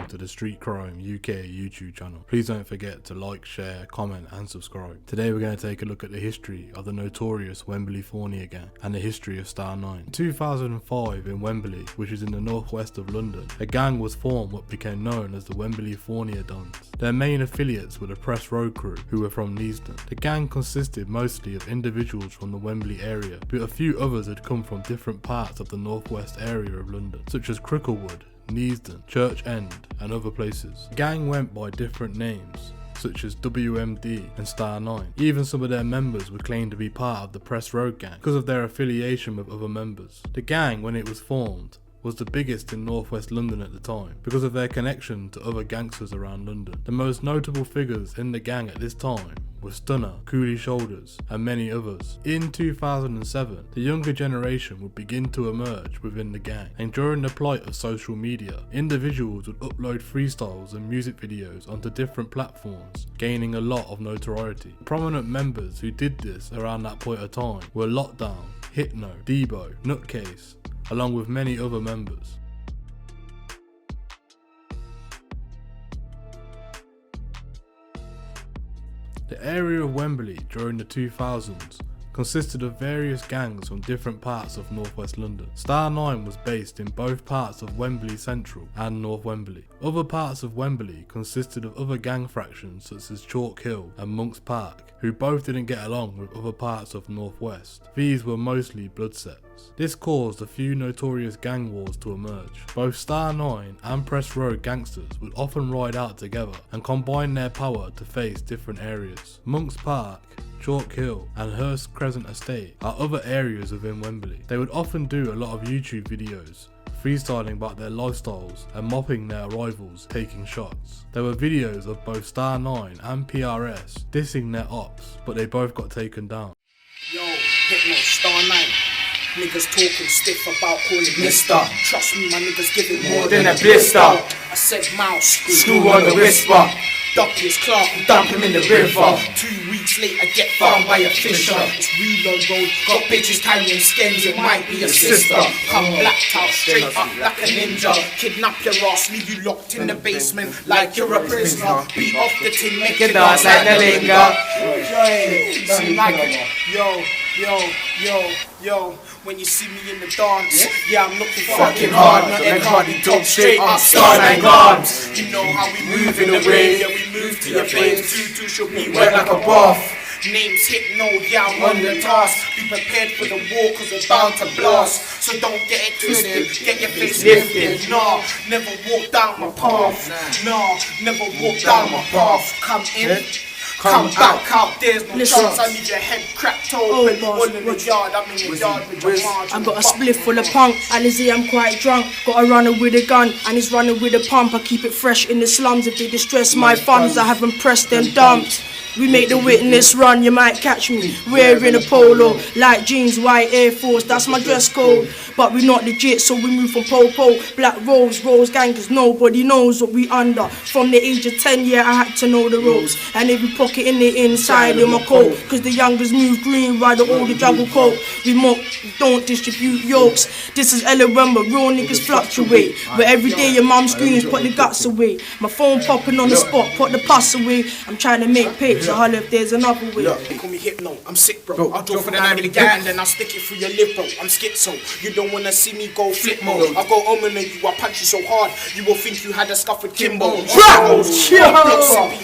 welcome to the Street Crime UK YouTube channel. Please don't forget to like, share, comment and subscribe. Today we're going to take a look at the history of the notorious Wembley Fornia gang and the history of STA9. In 2005 in Wembley, which is in the northwest of London, a gang was formed what became known as the Wembley Fornia Dons. Their main affiliates were the Press Road crew, who were from Neasden. The gang consisted mostly of individuals from the Wembley area, but a few others had come from different parts of the northwest area of London, such as Cricklewood, Neasden, Church End and other places. The gang went by different names such as WMD and STA9. Even some of their members would claim to be part of the Press Road gang because of their affiliation with other members. The gang, when it was formed, was the biggest in northwest London at the time because of their connection to other gangsters around London. The most notable figures in the gang at this time were Stunner, Coolie Shoulders and many others. In 2007, the younger generation would begin to emerge within the gang, and during the plight of social media, individuals would upload freestyles and music videos onto different platforms, gaining a lot of notoriety. Prominent members who did this around that point of time were Lockdown, Hypno, Debo, Nutcase, along with many other members. The area of Wembley during the 2000s consisted of various gangs from different parts of northwest London. STA9 was based in both parts of Wembley Central and North Wembley. Other parts of Wembley consisted of other gang fractions such as Chalk Hill and Monk's Park, who both didn't get along with other parts of northwest. These were mostly blood sets. This caused a few notorious gang wars to emerge. Both STA9 and Press Road gangsters would often ride out together and combine their power to face different areas. Monk's Park, Chalk Hill and Hurst Crescent Estate are other areas within Wembley. They would often do a lot of YouTube videos, freestyling about their lifestyles and mopping their rivals taking shots. There were videos of both STA9 and PRS dissing their ops, but they both got taken down. Yo, Hypno, STA9. Niggas talking stiff about calling mister. Trust me, my niggas give it more than a blister. I said mouse, screw on the whisper. Documentaries, Clark, dump him in the river. 2 weeks later, get found by a fisher. It's reload road, got bitches carrying skins, it might be a sister. Come blacked out, straight up like a ninja. Kidnap your ass, leave you locked in the basement like you're a prisoner. Beat off the tin, make you dance like the linger. Yo, when you see me in the dance, yeah, I'm looking fucking hard, nothing hardy, dog, straight up, STA9 arms. You know how we move in the rain, yeah, we move to your veins, two should be wet like a bath. Name's Hypno, yeah, I'm on the task. Be prepared for the war, cause we're bound to blast. So don't get it twisted, get your face lifted. Nah, never walk down my path. Nah, never walk down my path. Come in, come back out, there's no chance. I need your head cracked open. All in the yard, I'm in the yard with your margin. I got a spliff full of punk, Alizé, I'm quite drunk. Got a runner with a gun, and he's running with a pump. I keep it fresh in the slums. If they distress my funds, I haven't pressed and dumped. We make the witness run, you might catch me wearing a polo, light jeans, white Air Force, that's my dress code. But we not legit, so we move from Popo, Black Rose gang, cause nobody knows what we under. From the age of 10, yeah, I had to know the ropes. And every pocket in the inside of my coat, cause the youngers move green, while the older juggle coat. We mock, don't distribute yokes. This is LOM, but real niggas fluctuate. But every day your mum screams, put the guts away. My phone popping on the spot, put the pus away. I'm trying to make pics. So holler if there's another way. They call me Hypno, I'm sick bro. I'll draw for the nine of the gang and then I'll stick it through your lip bro. I'm schizo, you don't wanna see me go flip mode. I'll go home and you, I'll punch you so hard you will think you had a scuff with Kimbo.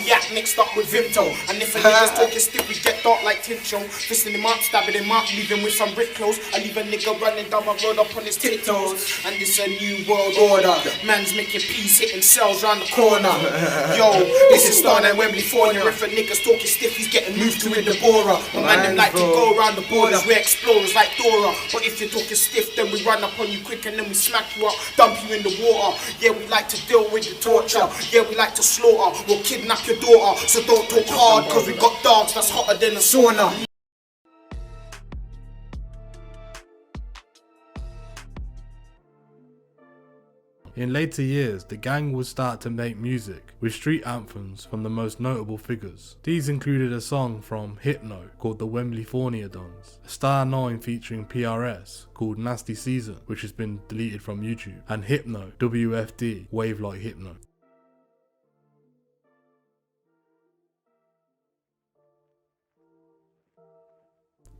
Yak mixed up with Vimto. And if a nigga's talking stiff, we get dark like Tincho. Fisting him up, stabbing him up, leaving with some brick clothes. I leave a nigga running down my road up on his tiptoes. And this a new world order. Man's making peace, hitting cells round the corner. Yo, this is STA9 Wembleyfornia. If a nigga's talking stiff, he's getting moved to in the Bora. My man them like to go around the borders, we're explorers like Dora. But if you're talking stiff, then we run up on you quick and then we smack you up, dump you in the water. Yeah, we like to deal with the torture. Yeah, we like to slaughter, we'll kidnap your daughter. So don't talk hard, cause we got dogs that's hotter than a sauna. In later years, the gang would start to make music with street anthems from the most notable figures. These included a song from Hypno called the Wembleyfornia Dons, a STA9 featuring PRS called Nasty Season, which has been deleted from YouTube, and Hypno, WFD, Wave Like Hypno.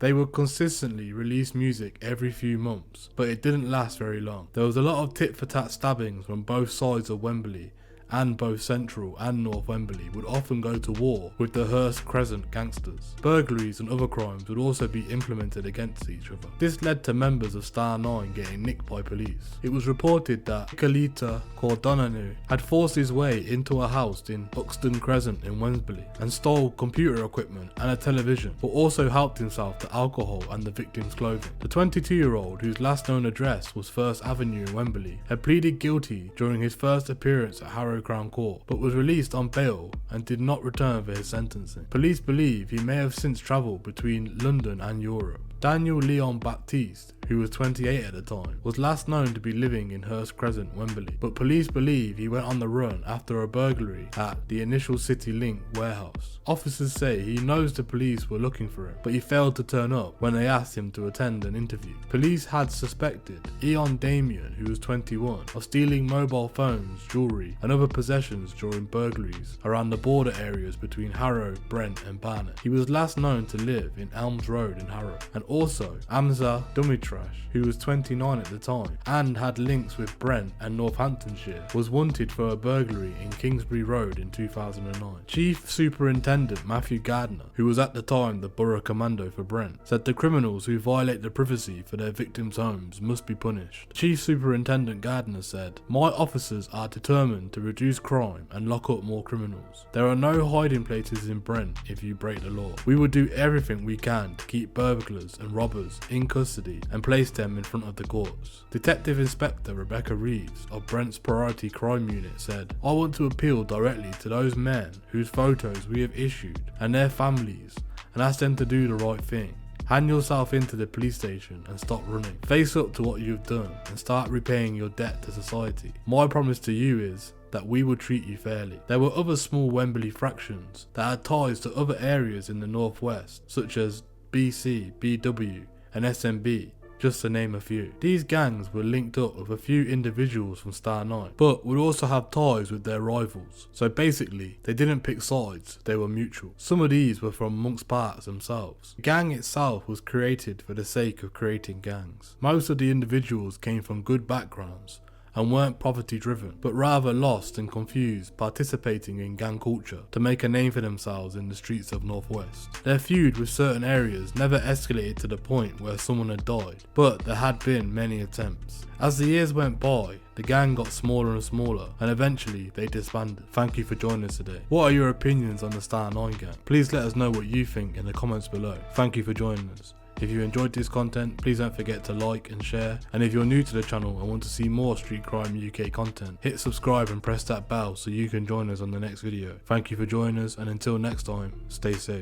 They would consistently release music every few months, but it didn't last very long. There was a lot of tit-for-tat stabbings from both sides of Wembley, and both Central and North Wembley would often go to war with the Hearst Crescent gangsters. Burglaries and other crimes would also be implemented against each other. This led to members of STA9 getting nicked by police. It was reported that Nicolita Cordonanu had forced his way into a house in Buxton Crescent in Wembley and stole computer equipment and a television, but also helped himself to alcohol and the victim's clothing. The 22-year-old, whose last known address was First Avenue in Wembley, had pleaded guilty during his first appearance at Harrow Crown Court, but was released on bail and did not return for his sentencing. Police believe he may have since travelled between London and Europe. Daniel Leon Baptiste, who was 28 at the time, was last known to be living in Hearst Crescent, Wembley, but police believe he went on the run after a burglary at the Initial City Link warehouse. Officers say he knows the police were looking for him, but he failed to turn up when they asked him to attend an interview. Police had suspected Eon Damien, who was 21, of stealing mobile phones, jewellery and other possessions during burglaries around the border areas between Harrow, Brent and Barnet. He was last known to live in Elms Road in Harrow. And also Amza Dumitrash, who was 29 at the time and had links with Brent and Northamptonshire, was wanted for a burglary in Kingsbury Road in 2009. Chief Superintendent Matthew Gardner, who was at the time the Borough Commando for Brent, said the criminals who violate the privacy for their victims' homes must be punished. Chief Superintendent Gardner said, "My officers are determined to reduce crime and lock up more criminals. There are no hiding places in Brent if you break the law. We will do everything we can to keep burglars and robbers in custody and place them in front of the courts." Detective Inspector Rebecca Reeves of Brent's Priority Crime Unit said, "I want to appeal directly to those men whose photos we have issued and their families and ask them to do the right thing. Hand yourself into the police station and stop running. Face up to what you've done and start repaying your debt to society. My promise to you is that we will treat you fairly." There were other small Wembley fractions that had ties to other areas in the northwest, such as BC, BW and SMB, just to name a few. These gangs were linked up with a few individuals from STA9, but would also have ties with their rivals. So basically, they didn't pick sides, they were mutual. Some of these were from Monk's Parts themselves. The gang itself was created for the sake of creating gangs. Most of the individuals came from good backgrounds and weren't poverty driven, but rather lost and confused, participating in gang culture to make a name for themselves in the streets of Northwest. Their feud with certain areas never escalated to the point where someone had died, but there had been many attempts. As the years went by, the gang got smaller and smaller, and eventually they disbanded. Thank you for joining us today. What are your opinions on the STA9 gang? Please let us know what you think in the comments below. Thank you for joining us. If you enjoyed this content, please don't forget to like and share. And if you're new to the channel and want to see more Street Crime UK content, hit subscribe and press that bell so you can join us on the next video. Thank you for joining us, and until next time, stay safe.